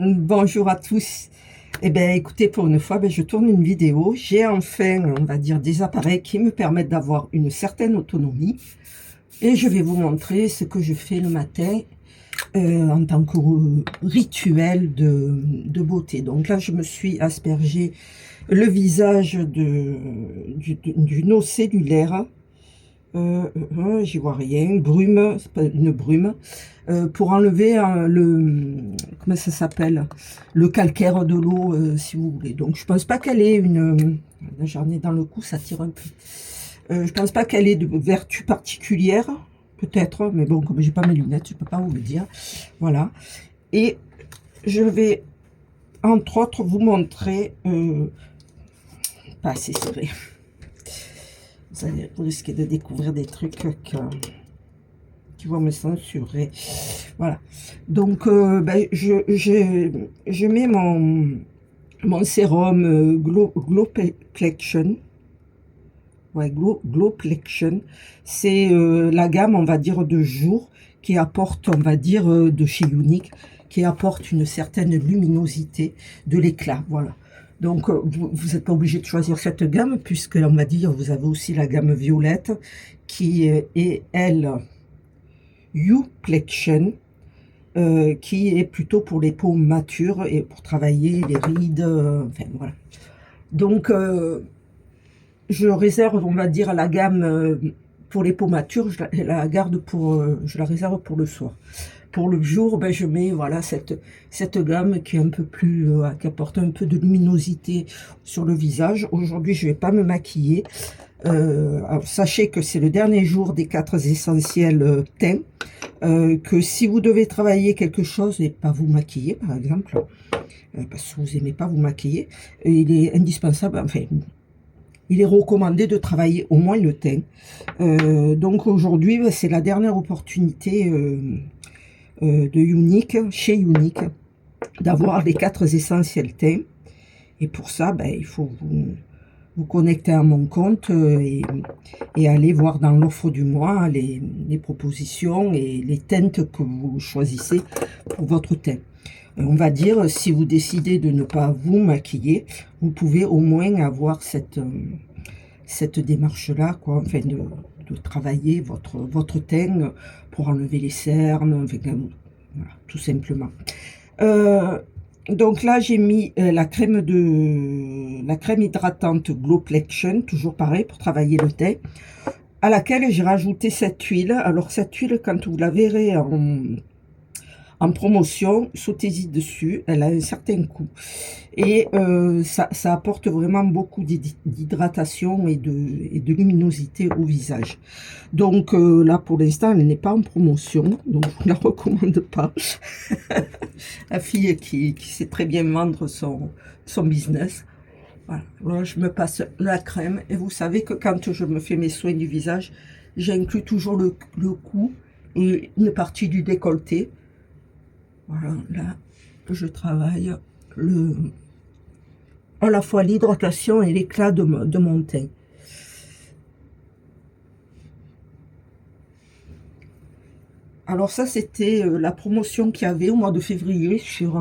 Bonjour à tous. Eh bien, écoutez, pour une fois, je tourne une vidéo. J'ai enfin, on va dire, des appareils qui me permettent d'avoir une certaine autonomie. Et je vais vous montrer ce que je fais le matin en tant que rituel de beauté. Donc là, je me suis aspergé le visage d'une eau cellulaire. J'y vois rien, brume, c'est pas une brume, pour enlever comment ça s'appelle, le calcaire de l'eau, si vous voulez. Donc je pense pas qu'elle ait là, j'en ai dans le cou, ça tire un peu. Je pense pas qu'elle ait de vertu particulière, peut-être, mais bon, comme j'ai pas mes lunettes, je peux pas vous le dire. Voilà. Et je vais entre autres vous montrer, pas assez serré. Vous allez risquer de découvrir des trucs qui vont me censurer. Voilà. Donc, je mets mon sérum Glowplexion. Ouais, Glowplexion. C'est la gamme, on va dire, de jour qui apporte, on va dire, de chez Unique, qui apporte une certaine luminosité, de l'éclat. Voilà. Donc, vous n'êtes pas obligé de choisir cette gamme, puisque, on va dire, vous avez aussi la gamme violette, qui est, elle, Youplexion, qui est plutôt pour les peaux matures et pour travailler les rides, enfin voilà. Donc je réserve, on va dire, la gamme pour les peaux matures, je la garde pour, je la réserve pour le soir. Pour le jour, je mets voilà cette gamme qui est un peu plus, qui apporte un peu de luminosité sur le visage. Aujourd'hui, je vais pas me maquiller. Alors, sachez que c'est le dernier jour des 4 essentiels teint. Que si vous devez travailler quelque chose et pas vous maquiller, par exemple, parce que vous n'aimez pas vous maquiller, il est indispensable, enfin, il est recommandé de travailler au moins le teint. Donc aujourd'hui, c'est la dernière opportunité de Unique, chez Unique, d'avoir les 4 essentiels teint. Et pour ça, il faut vous connecter à mon compte et aller voir dans l'offre du mois les propositions et les teintes que vous choisissez pour votre teint. On va dire, si vous décidez de ne pas vous maquiller, vous pouvez au moins avoir cette démarche-là, quoi, enfin de travailler votre teint pour enlever les cernes, enfin, voilà, tout simplement. Donc là, j'ai mis la crème hydratante Glowplexion, toujours pareil, pour travailler le teint, à laquelle j'ai rajouté cette huile. Alors cette huile, quand vous la verrez en promotion, sautez-y dessus, elle a un certain coût. Et ça apporte vraiment beaucoup d'hydratation et de luminosité au visage. Donc là, pour l'instant, elle n'est pas en promotion, donc je ne la recommande pas. La fille qui sait très bien vendre son business. Voilà. Là, je me passe la crème. Et vous savez que quand je me fais mes soins du visage, j'inclus toujours le cou et une partie du décolleté. Voilà, là, je travaille à la fois l'hydratation et l'éclat de mon teint. Alors ça, c'était la promotion qu'il y avait au mois de février sur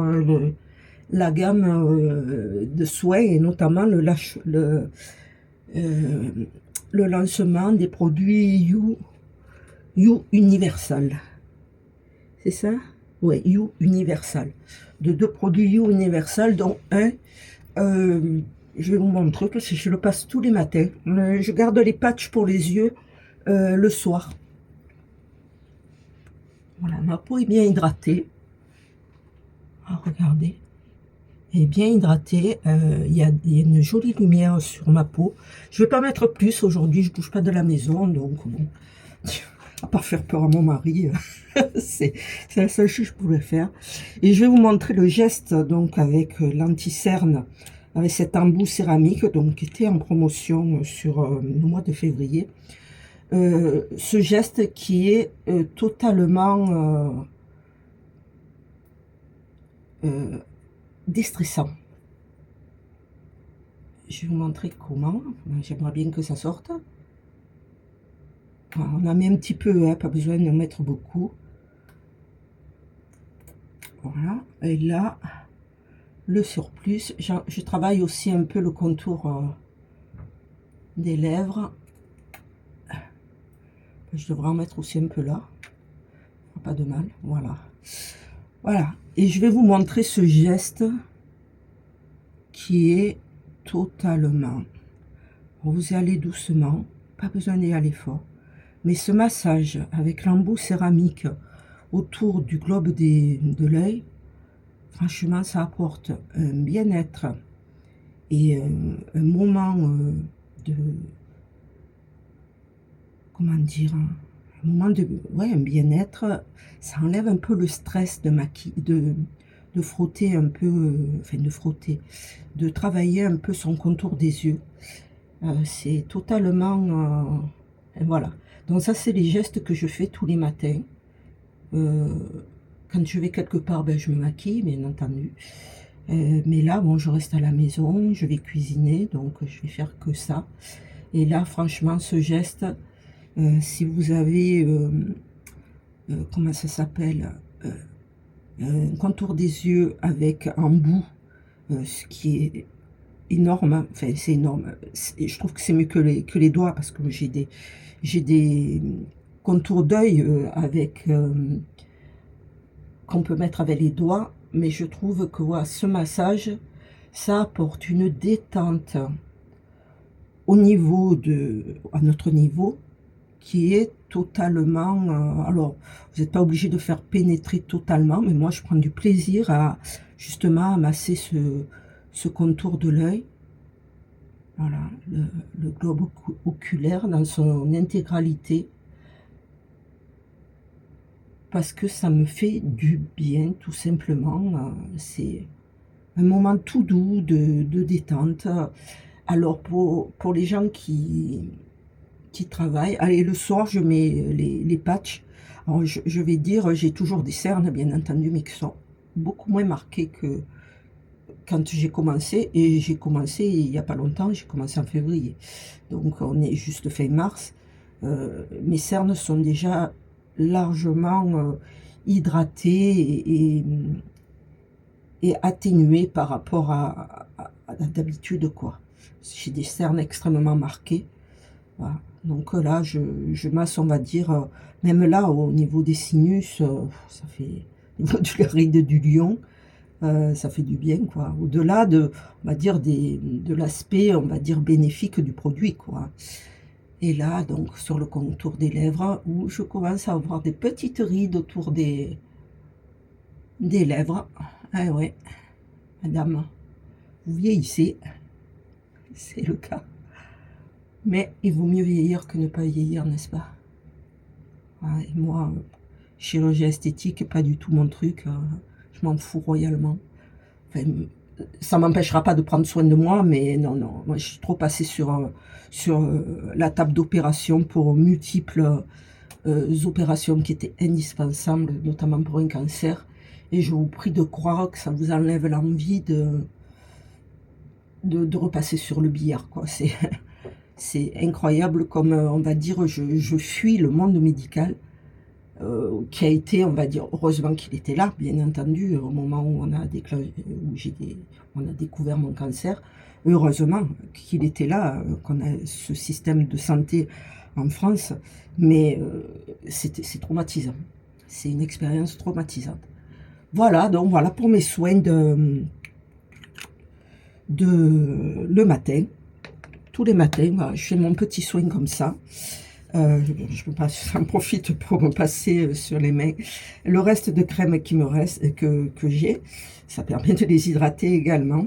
la gamme de soins et notamment euh, le lancement des produits You Universal. C'est ça? Ouais, You Universal. De 2 produits You Universal, dont un, je vais vous montrer parce que je le passe tous les matins. Je garde les patchs pour les yeux le soir. Voilà, ma peau est bien hydratée. Ah, regardez. Elle est bien hydratée. Il y a une jolie lumière sur ma peau. Je vais pas mettre plus aujourd'hui. Je bouge pas de la maison, donc bon. À part faire peur à mon mari, c'est la seule chose que je pouvais faire. Et je vais vous montrer le geste donc avec l'anti-cerne, avec cet embout céramique donc qui était en promotion sur le mois de février. Ce geste qui est totalement déstressant. Je vais vous montrer comment. J'aimerais bien que ça sorte. Voilà, on en met un petit peu, hein, pas besoin d'en mettre beaucoup. Voilà, et là, le surplus. Je travaille aussi un peu le contour des lèvres. Je devrais en mettre aussi un peu là. Pas de mal, voilà. Voilà. Et je vais vous montrer ce geste qui est totalement... Vous y allez doucement, pas besoin d'y aller fort. Mais ce massage avec l'embout céramique autour du globe de l'œil, franchement, ça apporte un bien-être et un moment de... Comment dire, un moment de... Ouais, un bien-être. Ça enlève un peu le stress de frotter un peu... enfin, de frotter. De travailler un peu son contour des yeux. C'est totalement... voilà. Donc ça, c'est les gestes que je fais tous les matins. Quand je vais quelque part, ben, je me maquille, bien entendu. Mais là, bon, je reste à la maison, je vais cuisiner, donc je vais faire que ça. Et là, franchement, ce geste, si vous avez, comment ça s'appelle, un contour des yeux avec embout, ce qui est énorme, hein. Enfin c'est énorme, je trouve que c'est mieux que les doigts, parce que j'ai des contours d'œil avec qu'on peut mettre avec les doigts, mais je trouve que voilà, ce massage, ça apporte une détente au niveau à notre niveau, qui est totalement... alors, vous n'êtes pas obligé de faire pénétrer totalement, mais moi, je prends du plaisir à, justement, à masser ce contour de l'œil. Voilà, le globe oculaire dans son intégralité. Parce que ça me fait du bien, tout simplement. C'est un moment tout doux de détente. Alors, pour les gens qui travaillent, allez, le soir, je mets les patchs. Alors, je vais dire, j'ai toujours des cernes, bien entendu, mais qui sont beaucoup moins marquées que quand j'ai commencé. Et j'ai commencé il n'y a pas longtemps, j'ai commencé en février. Donc, on est juste fin mars. Mes cernes sont déjà largement hydratées et atténuées par rapport à d'habitude, quoi. J'ai des cernes extrêmement marquées. Voilà. Donc là, je masse, on va dire, même là, au niveau des sinus, ça fait, au niveau de la ride du lion, ça fait du bien, quoi. Au-delà on va dire, de l'aspect, on va dire, bénéfique du produit, quoi. Et là, donc, sur le contour des lèvres, où je commence à avoir des petites rides autour des lèvres. Ah ouais, madame, vous vieillissez, c'est le cas. Mais il vaut mieux vieillir que ne pas vieillir, n'est-ce pas? Ah, et moi, chirurgie esthétique, pas du tout mon truc. Je m'en fous royalement. Enfin, ça m'empêchera pas de prendre soin de moi, mais non, non. Moi, je suis trop passée sur la table d'opération pour multiples opérations qui étaient indispensables, notamment pour un cancer. Et je vous prie de croire que ça vous enlève l'envie de repasser sur le billard, quoi. C'est incroyable comme, on va dire, je fuis le monde médical, qui a été, on va dire, heureusement qu'il était là, bien entendu, au moment où on a découvert mon cancer. Heureusement qu'il était là, qu'on a ce système de santé en France, mais c'est traumatisant. C'est une expérience traumatisante. Voilà, donc voilà pour mes soins de le matin. Tous les matins, voilà, je fais mon petit soin comme ça. J'en profite pour me passer sur les mains le reste de crème qui me reste, que j'ai. Ça permet de les hydrater également.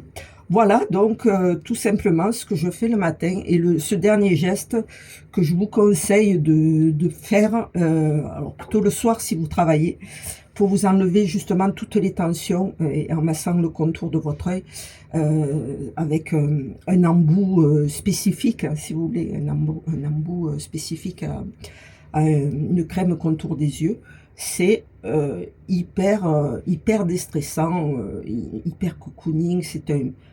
Voilà, donc tout simplement ce que je fais le matin. Et ce dernier geste que je vous conseille de faire, alors plutôt le soir si vous travaillez, pour vous enlever justement toutes les tensions et en massant le contour de votre œil avec un embout spécifique, si vous voulez, un embout spécifique à une crème contour des yeux. C'est hyper déstressant, hyper cocooning.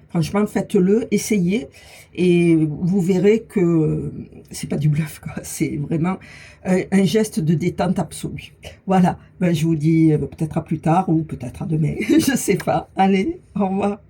Franchement, faites-le, essayez, et vous verrez que c'est pas du bluff, quoi. C'est vraiment un geste de détente absolue. Voilà, ben, je vous dis peut-être à plus tard, ou peut-être à demain, je sais pas. Allez, au revoir.